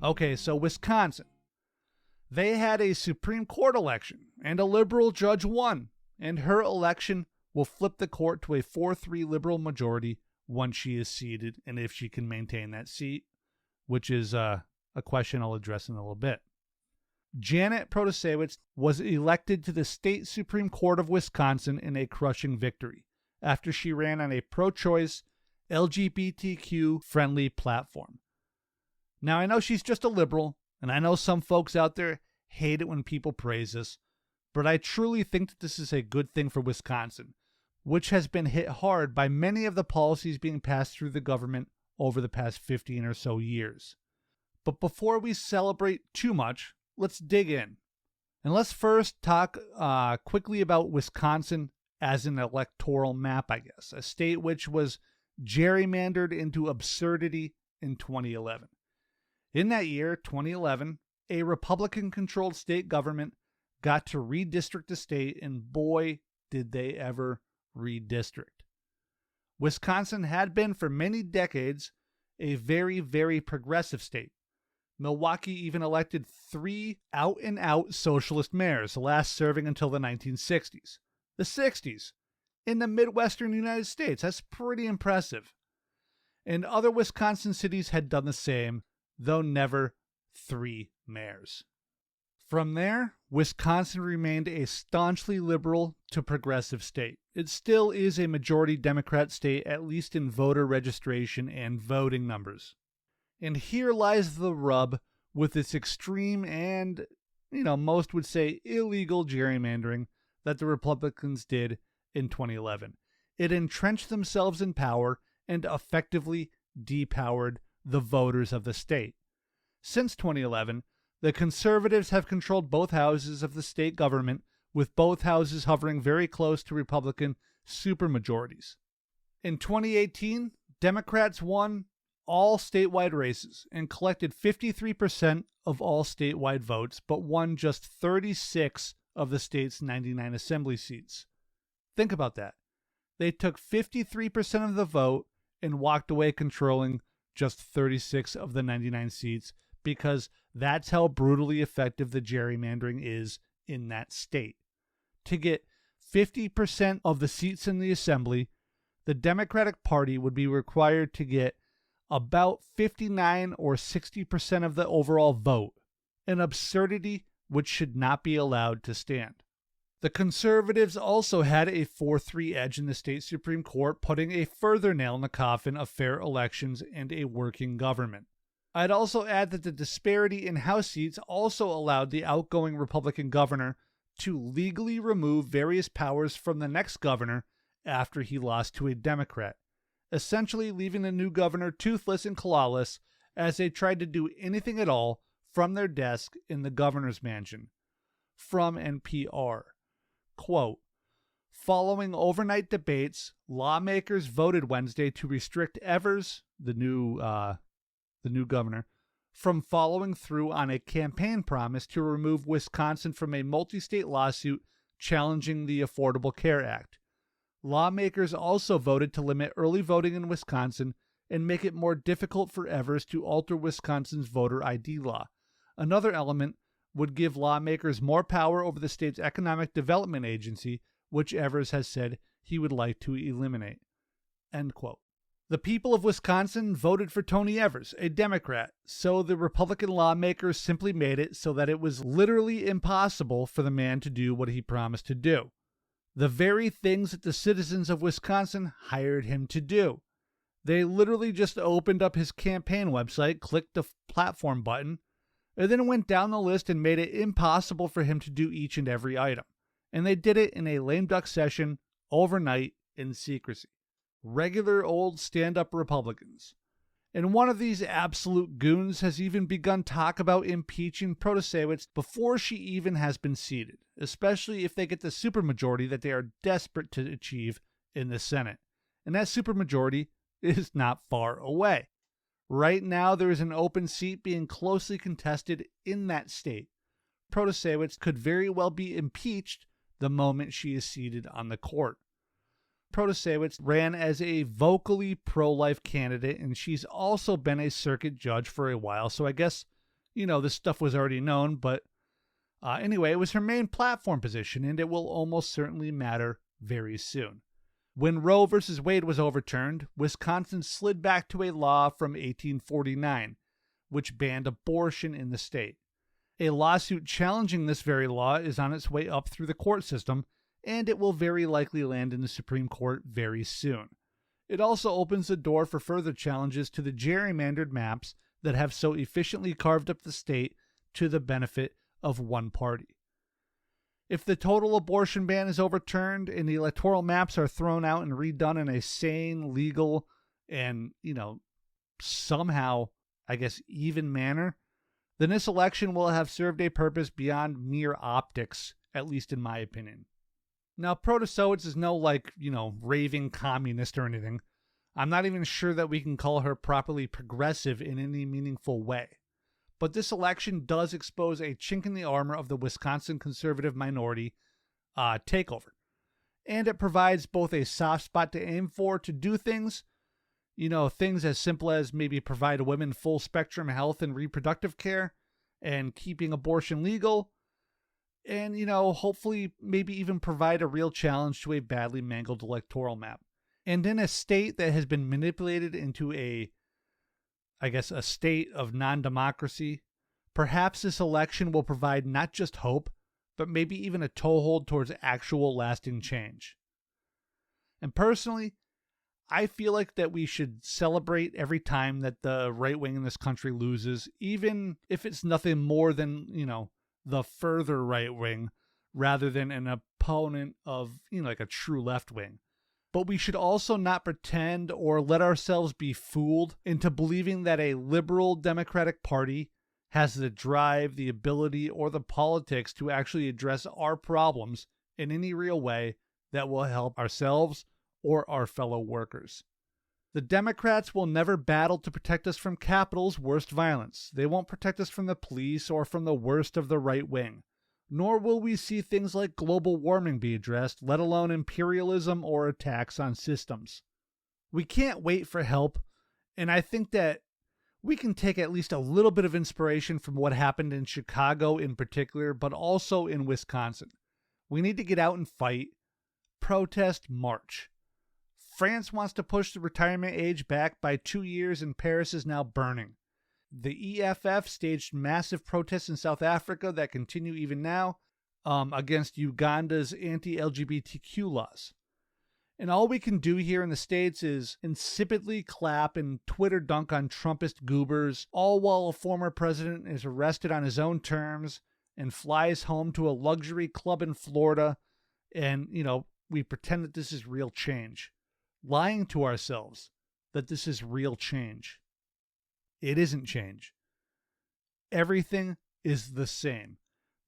Okay, so Wisconsin. They had a Supreme Court election, and a liberal judge won, and her election will flip the court to a 4-3 liberal majority once she is seated, and if she can maintain that seat, which is a question I'll address in a little bit. Janet Protasiewicz was elected to the state Supreme Court of Wisconsin in a crushing victory after she ran on a pro-choice, LGBTQ-friendly platform. Now, I know she's just a liberal, and I know some folks out there hate it when people praise us, but I truly think that this is a good thing for Wisconsin, which has been hit hard by many of the policies being passed through the government over the past 15 or so years. But before we celebrate too much, let's dig in. And let's first talk quickly about Wisconsin as an electoral map, I guess, a state which was gerrymandered into absurdity in 2011. In that year, 2011, a Republican-controlled state government got to redistrict the state, and boy, did they ever redistrict. Wisconsin had been, for many decades, a very, very progressive state. Milwaukee even elected 3 out-and-out socialist mayors, the last serving until the 1960s. The 60s, in the Midwestern United States. That's pretty impressive. And other Wisconsin cities had done the same, though never 3 mayors. From there, Wisconsin remained a staunchly liberal to progressive state. It still is a majority Democrat state, at least in voter registration and voting numbers. And here lies the rub with its extreme and, most would say illegal gerrymandering that the Republicans did in 2011. It entrenched themselves in power and effectively depowered the voters of the state. Since 2011, the conservatives have controlled both houses of the state government, with both houses hovering very close to Republican supermajorities. In 2018, Democrats won all statewide races and collected 53% of all statewide votes, but won just 36 of the state's 99 assembly seats. Think about that. They took 53% of the vote and walked away controlling just 36 of the 99 seats, because that's how brutally effective the gerrymandering is in that state. To get 50% of the seats in the assembly, the Democratic Party would be required to get about 59 or 60% of the overall vote, an absurdity which should not be allowed to stand. The conservatives also had a 4-3 edge in the state Supreme Court, putting a further nail in the coffin of fair elections and a working government. I'd also add that the disparity in House seats also allowed the outgoing Republican governor to legally remove various powers from the next governor after he lost to a Democrat, essentially leaving the new governor toothless and clawless as they tried to do anything at all from their desk in the governor's mansion. From NPR. Quote, following overnight debates, lawmakers voted Wednesday to restrict Evers, the new governor, from following through on a campaign promise to remove Wisconsin from a multi-state lawsuit challenging the Affordable Care Act. Lawmakers also voted to limit early voting in Wisconsin and make it more difficult for Evers to alter Wisconsin's voter ID law. Another element would give lawmakers more power over the state's economic development agency, which Evers has said he would like to eliminate. End quote. The people of Wisconsin voted for Tony Evers, a Democrat, so the Republican lawmakers simply made it so that it was literally impossible for the man to do what he promised to do. The very things that the citizens of Wisconsin hired him to do. They literally just opened up his campaign website, clicked the platform button, and then went down the list and made it impossible for him to do each and every item. And they did it in a lame duck session, overnight, in secrecy. Regular old stand-up Republicans. And one of these absolute goons has even begun talk about impeaching Protasiewicz before she even has been seated, especially if they get the supermajority that they are desperate to achieve in the Senate. And that supermajority is not far away. Right now, there is an open seat being closely contested in that state. Protasiewicz could very well be impeached the moment she is seated on the court. Protasiewicz ran as a vocally pro-life candidate, and she's also been a circuit judge for a while, so I guess this stuff was already known, but anyway, it was her main platform position, and it will almost certainly matter very soon. When Roe v. Wade was overturned, Wisconsin slid back to a law from 1849, which banned abortion in the state. A lawsuit challenging this very law is on its way up through the court system, and it will very likely land in the Supreme Court very soon. It also opens the door for further challenges to the gerrymandered maps that have so efficiently carved up the state to the benefit of one party. If the total abortion ban is overturned and the electoral maps are thrown out and redone in a sane, legal, and, somehow, even manner, then this election will have served a purpose beyond mere optics, at least in my opinion. Now, Protasiewicz is no, raving communist or anything. I'm not even sure that we can call her properly progressive in any meaningful way. But this election does expose a chink in the armor of the Wisconsin conservative minority takeover. And it provides both a soft spot to aim for to do things, things as simple as maybe provide women full spectrum health and reproductive care and keeping abortion legal, and, hopefully maybe even provide a real challenge to a badly mangled electoral map. And in a state that has been manipulated into a state of non-democracy, perhaps this election will provide not just hope, but maybe even a toehold towards actual lasting change. And personally, I feel like that we should celebrate every time that the right wing in this country loses, even if it's nothing more than, the further right wing, rather than an opponent of, a true left wing. But we should also not pretend or let ourselves be fooled into believing that a liberal Democratic Party has the drive, the ability, or the politics to actually address our problems in any real way that will help ourselves or our fellow workers. The Democrats will never battle to protect us from Capitol's worst violence. They won't protect us from the police or from the worst of the right wing. Nor will we see things like global warming be addressed, let alone imperialism or attacks on systems. We can't wait for help, and I think that we can take at least a little bit of inspiration from what happened in Chicago in particular, but also in Wisconsin. We need to get out and fight, protest, march. France wants to push the retirement age back by 2 years, and Paris is now burning. The EFF staged massive protests in South Africa that continue even now against Uganda's anti-LGBTQ laws. And all we can do here in the States is insipidly clap and Twitter dunk on Trumpist goobers, all while a former president is arrested on his own terms and flies home to a luxury club in Florida, and, we pretend that this is real change, lying to ourselves that this is real change. It isn't change. Everything is the same.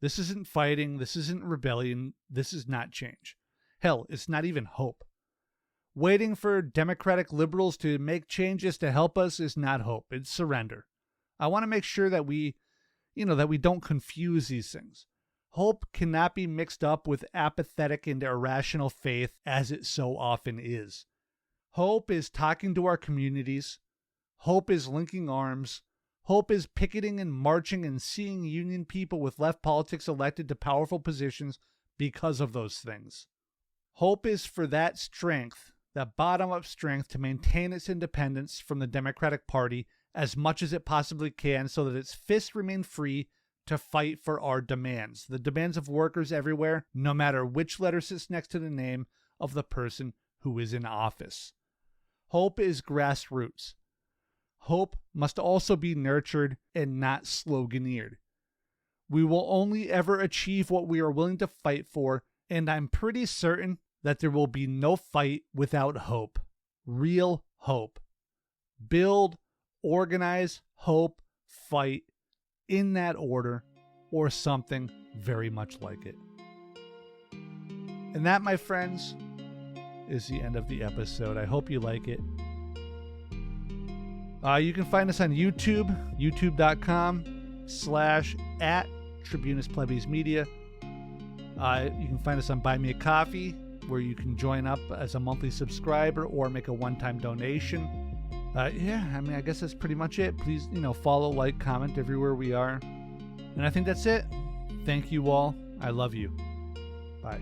This isn't fighting. This isn't rebellion. This is not change. Hell, it's not even hope. Waiting for democratic liberals to make changes to help us is not hope. It's surrender. I want to make sure that we don't confuse these things. Hope cannot be mixed up with apathetic and irrational faith, as it so often is. Hope is talking to our communities. Hope is linking arms. Hope is picketing and marching and seeing union people with left politics elected to powerful positions because of those things. Hope is for that strength, that bottom-up strength, to maintain its independence from the Democratic Party as much as it possibly can so that its fists remain free to fight for our demands, the demands of workers everywhere, no matter which letter sits next to the name of the person who is in office. Hope is grassroots. Hope must also be nurtured and not sloganeered. We will only ever achieve what we are willing to fight for, and I'm pretty certain that there will be no fight without hope. Real hope. Build, organize, hope, fight, in that order, or something very much like it. And that, my friends, is the end of the episode. I hope you like it. You can find us on YouTube, youtube.com/@TribunusPlebesMedia. You can find us on Buy Me a Coffee, where you can join up as a monthly subscriber or make a one-time donation. Yeah, I mean, I guess that's pretty much it. Please, follow, like, comment everywhere we are. And I think that's it. Thank you all. I love you. Bye.